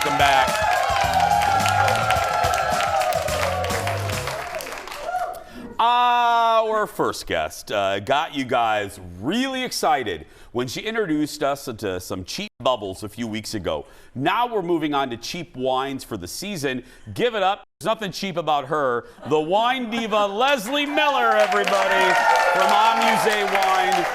Welcome back. Our first guest got you guys really excited when she introduced us to some cheap bubbles a few weeks ago. Now we're moving on to cheap wines for the season. Give it up. There's nothing cheap about her. The wine diva, Leslee Miller, everybody, from Amusé Wine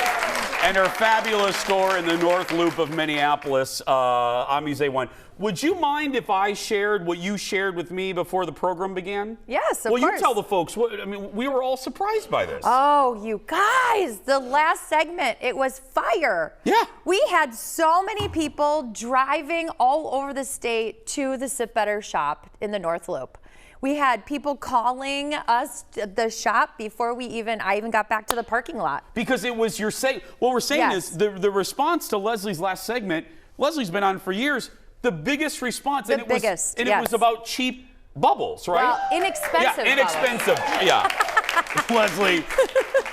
and her fabulous store in the North Loop of Minneapolis, Amusé Wine. Would you mind if I shared what you shared with me before the program began? Yes, of course. Well, you tell the folks. I mean, we were all surprised by this. Oh, you guys, the last segment, it was fire. Yeah. We had so many people driving all over the state to the Sip Better shop in the North Loop. We had people calling us the shop before I even got back to the parking lot. Because it was your say. What we're saying Yes. is the response to Leslie's last segment. Leslie's been on for years. The biggest response, It was about cheap bubbles, right? Well, inexpensive. Yeah, inexpensive. Yeah.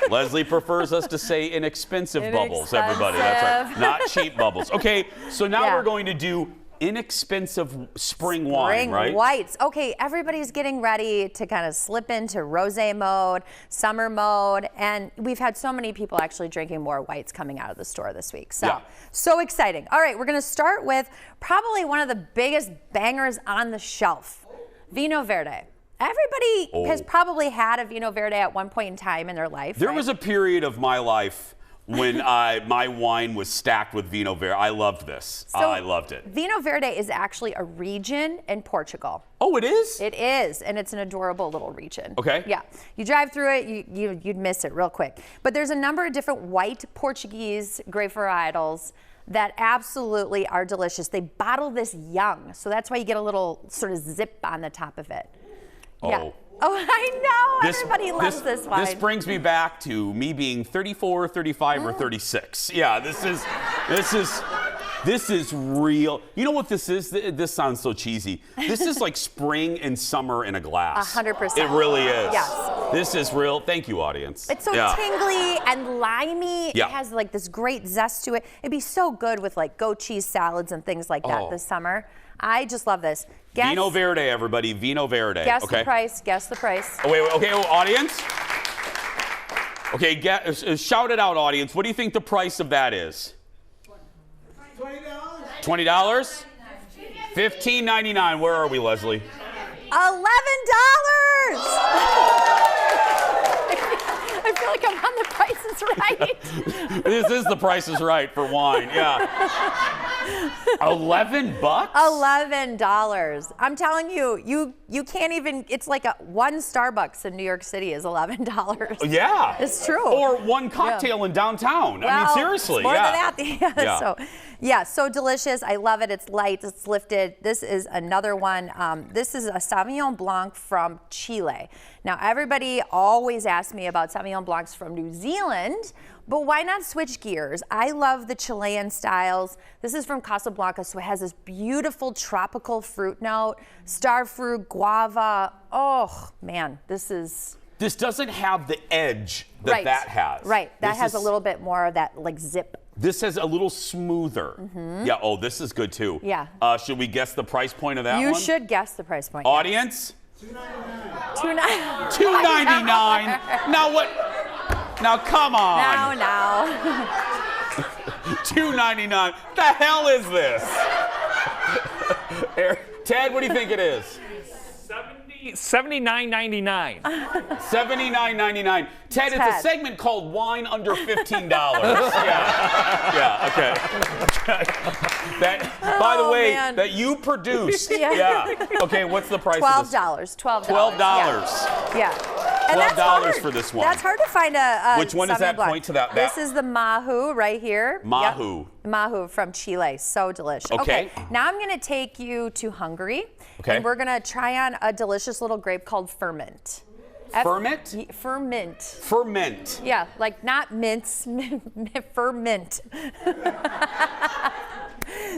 Leslie prefers us to say inexpensive bubbles, everybody. That's right. Not cheap bubbles. Okay, so now we're going to do inexpensive spring wine, right? Spring whites. Okay, everybody's getting ready to kind of slip into rosé mode, summer mode, and we've had so many people actually drinking more whites coming out of the store this week. So exciting. All right, we're going to start with probably one of the biggest bangers on the shelf, Vinho Verde. Everybody has probably had a Vinho Verde at one point in time in their life. There was a period of my life when my wine was stacked with Vinho Verde. I loved this. I loved it. Vinho Verde is actually a region in Portugal. Oh, it is? It is, and it's an adorable little region. Okay. Yeah. You drive through it, you'd miss it real quick. But there's a number of different white Portuguese grape varietals that absolutely are delicious. They bottle this young, so that's why you get a little sort of zip on the top of it. Oh. Yeah. Oh, I know. Everybody loves this wine. This brings me back to me being 34, 35, or 36. Yeah, this is real. You know what this is? This sounds so cheesy. This is like spring and summer in a glass. 100%. It really is. Yes. This is real. Thank you, audience. It's so tingly and limey. Yeah. It has like this great zest to it. It'd be so good with like goat cheese salads and things like that this summer. I just love this. Vinho Verde, everybody. Vinho Verde. Guess the price. Guess the price. Oh, wait. Okay, audience. Okay, shout it out, audience. What do you think the price of that is? $20. $20? $15.99. Where are we, Leslie? $11. I feel like I'm on The Price is Right. This is The Price is Right for wine. Yeah. $11? $11. I'm telling you, you can't even. It's like one Starbucks in New York City is $11. Yeah. It's true. Or one cocktail in downtown. Well, I mean, seriously. It's more than that. So delicious. I love it. It's light. It's lifted. This is another one. This is a Sauvignon Blanc from Chile. Now, everybody always asks me about Sauvignon Blancs from New Zealand, but why not switch gears? I love the Chilean styles. This is from Casablanca, so it has this beautiful tropical fruit note, star fruit, guava. Oh, man, this doesn't have the edge that has. Right, that has a little bit more of that like zip. This is a little smoother. Yeah, this is good too. Yeah. Should we guess the price point of that one? You should guess the price point. Audience? $2.99. $2.99. Now what? Now come on. Now. $2.99. The hell is this? Ted, what do you think it is? $79.99. $79.99. Ted, it's a segment called Wine Under $15. Yeah, okay. By the way, that you produced. Yeah. Okay, what's the price of this? $12. Yeah. And $12 for this one. That's hard to find a Which one is that? Point to that. This is the Mahu right here. Mahu. Yep. Mahu from Chile. So delicious. Okay. Now I'm going to take you to Hungary. Okay. And we're going to try on a delicious little grape called Ferment. Ferment? Ferment. Ferment. Yeah, like not mince, ferment.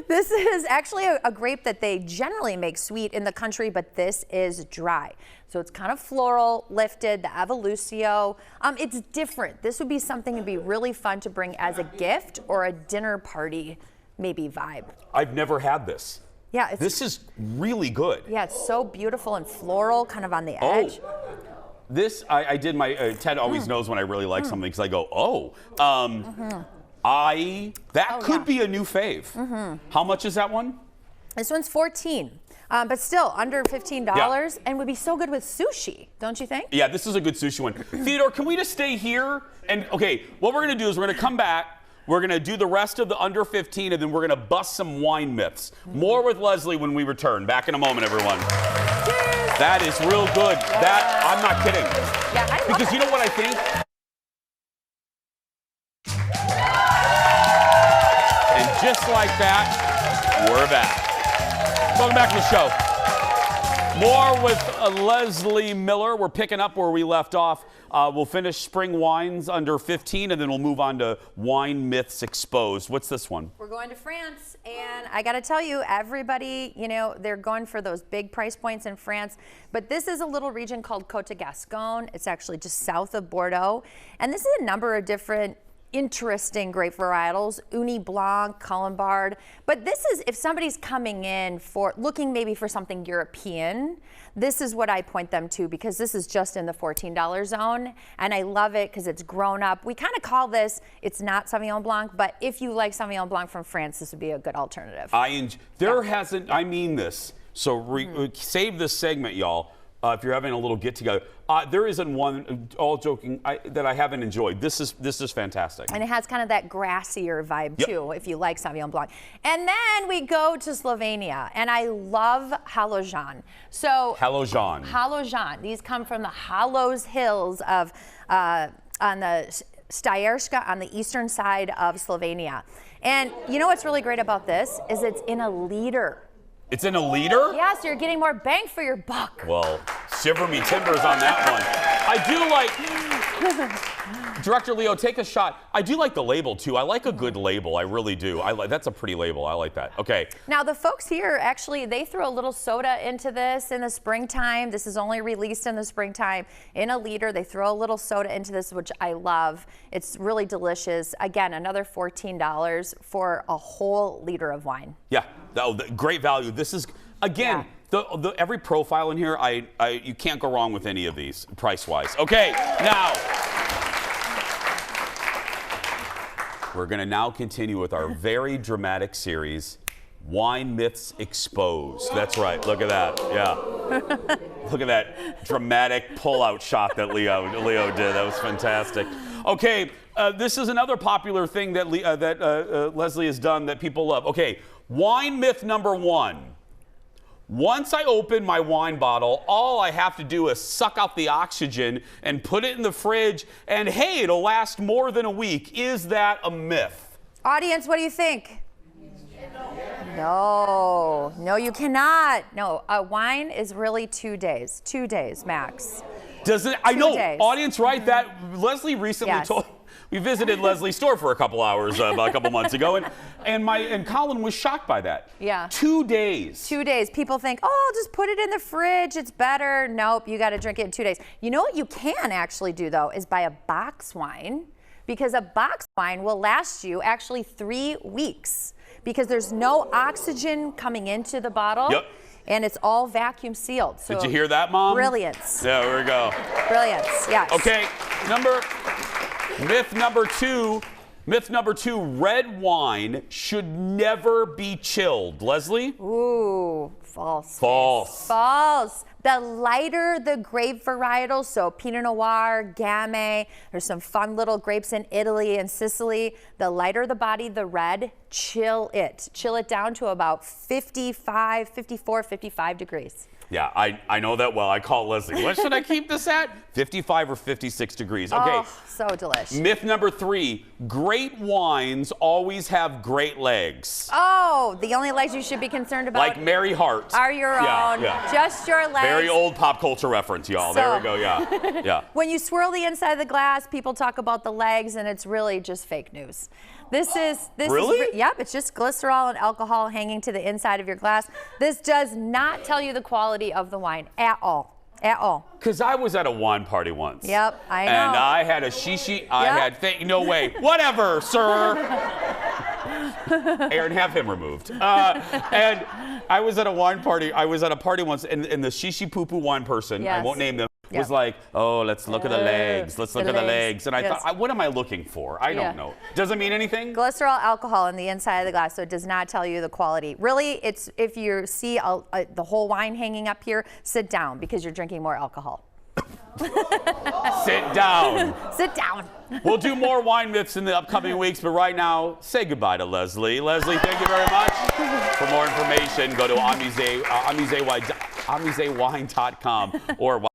This is actually a grape that they generally make sweet in the country, but this is dry. So it's kind of floral, lifted, the Evolucio. It's different. This would be something that'd be really fun to bring as a gift or a dinner party maybe vibe. I've never had this. Yeah, this is really good. Yeah, it's so beautiful and floral, kind of on the edge. This, I did my, Ted always knows when I really like something because I go, that could be a new fave. How much is that one? This one's $14, but still under $15 and would be so good with sushi, don't you think? Yeah, this is a good sushi one. Theodore, can we just stay here? And okay, what we're gonna do is we're gonna come back. We're going to do the rest of the under 15, and then we're going to bust some wine myths. More with Leslie when we return. Back in a moment, everyone. Cheers. That is real good. Yeah. That, I'm not kidding. Yeah, I love Because it. you know what I think? And just like that, we're back. Welcome back to the show. More with Leslee Miller. We're picking up where we left off. We'll finish spring wines under 15, and then we'll move on to wine myths exposed. What's this one? We're going to France, and I got to tell you, everybody, you know, they're going for those big price points in France. But this is a little region called Côte de Gascogne. It's actually just south of Bordeaux. And this is a number of different interesting grape varietals, Uni Blanc, Colombard. But this is, if somebody's coming in for looking maybe for something European, this is what I point them to, because this is just in the $14 zone. And I love it because it's grown up. We kind of call this, it's not Sauvignon Blanc, but if you like Sauvignon Blanc from France, this would be a good alternative. I mean this. So save this segment, y'all. If you're having a little get together, there isn't one. All joking, that I haven't enjoyed. This is fantastic, and it has kind of that grassier vibe too, if you like Sauvignon Blanc. And then we go to Slovenia, and I love Haložan. So Haložan. These come from the Haloz Hills of on the Styrska, on the eastern side of Slovenia. And you know what's really great about this is it's in a liter. It's in a liter? Yeah, so you're getting more bang for your buck. Well, shiver me timbers on that one. I do like, Director Leo, take a shot. I do like the label too. I like a good label. I really do. That's a pretty label. I like that. Okay. Now the folks here, actually, they throw a little soda into this in the springtime. This is only released in the springtime in a liter. They throw a little soda into this, which I love. It's really delicious. Again, another $14 for a whole liter of wine. Yeah. Great value. This is, again, every profile in here, you can't go wrong with any of these price-wise. Okay, now, we're going to now continue with our very dramatic series, Wine Myths Exposed. That's right. Look at that. Yeah. Look at that dramatic pull-out shot that Leo did. That was fantastic. Okay, this is another popular thing that Leslie has done that people love. Okay, wine myth number one. Once I open my wine bottle, all I have to do is suck out the oxygen and put it in the fridge, and hey, it'll last more than a week. Is that a myth? Audience, what do you think? No, you cannot. No, a wine is really 2 days. 2 days max. Does it? I know, days. Audience, right? That Leslie recently told. We visited Leslie's store for a couple hours a couple months ago, and Colin was shocked by that. Yeah. 2 days. 2 days. People think, oh, I'll just put it in the fridge. It's better. Nope, you got to drink it in 2 days. You know what you can actually do, though, is buy a box wine, because a box wine will last you actually 3 weeks, because there's no oxygen coming into the bottle. Yep. And it's all vacuum sealed. So did you hear that, Mom? Brilliance. Yeah, there we go. Brilliance, yes. Okay, myth number two, red wine should never be chilled. Leslie? Ooh, false. False. The lighter the grape varietals, so Pinot Noir, Gamay, there's some fun little grapes in Italy and Sicily. The lighter the body, the red, chill it. Chill it down to about 55 degrees. Yeah, I know that well. I call Leslie. What should I keep this at? 55 or 56 degrees. Okay. Oh, so delicious. Myth number three, great wines always have great legs. Oh, the only legs you should be concerned about like Mary Hart are your own. Yeah. Just your legs. Very old pop culture reference, y'all. There we go, yeah. Yeah. When you swirl the inside of the glass, people talk about the legs, and it's really just fake news. This really? Yep, it's just glycerol and alcohol hanging to the inside of your glass. This does not tell you the quality of the wine at all. At all. Because I was at a wine party once. Yep, I know. And I had a shishi. I had no way. Whatever, sir. Aaron, have him removed. And I was at a wine party. I was at a party once, and the shishi poo poo wine person, I won't name them, was like, oh, let's look at the legs. Let's look at the legs. And I thought, what am I looking for? I don't know. Does it mean anything? Glycerol alcohol in the inside of the glass, so it does not tell you the quality. Really, it's if you see the whole wine hanging up here, sit down because you're drinking more alcohol. Sit down. Sit down. We'll do more wine myths in the upcoming weeks, but right now, say goodbye to Leslee. Leslee, thank you very much. For more information, go to amuzewine.com or